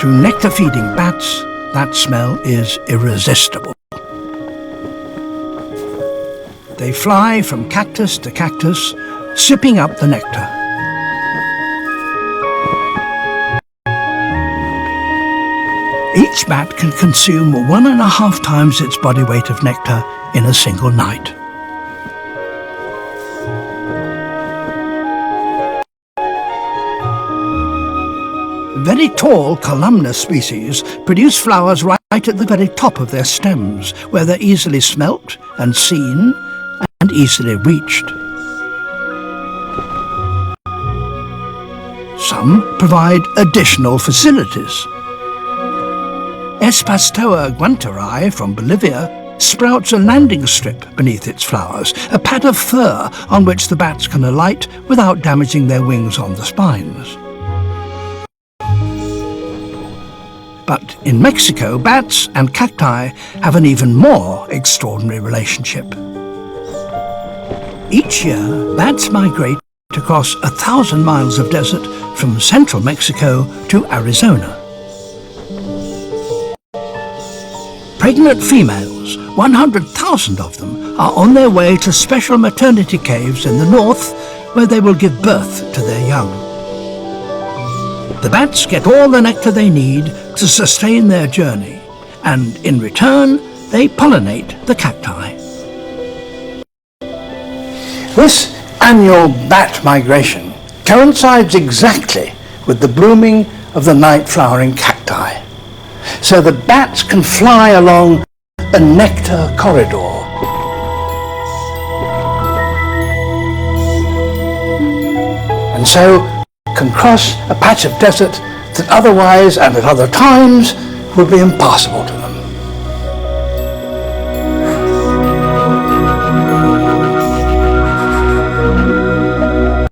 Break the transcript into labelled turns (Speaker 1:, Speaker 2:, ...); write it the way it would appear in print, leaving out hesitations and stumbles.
Speaker 1: To nectar-feeding bats, that smell is irresistible. They fly from cactus to cactus, sipping up the nectar. Each bat can consume 1.5 times its body weight of nectar in a single night. Very tall columnar species produce flowers right at the very top of their stems, where they're easily smelt and seen and easily reached. Some provide additional facilities. Espastoa guanteri from Bolivia sprouts a landing strip beneath its flowers, a pad of fur on which the bats can alight without damaging their wings on the spines. But in Mexico, bats and cacti have an even more extraordinary relationship. Each year, bats migrate across 1,000 miles of desert from central Mexico to Arizona. Pregnant females, 100,000 of them, are on their way to special maternity caves in the north where they will give birth to their young. The bats get all the nectar they need to sustain their journey, and in return, they pollinate the cacti. This annual bat migration coincides exactly with the blooming of the night-flowering cacti, so that bats can fly along a nectar corridor. And so can cross a patch of desert that otherwise and at other times would be impossible to them.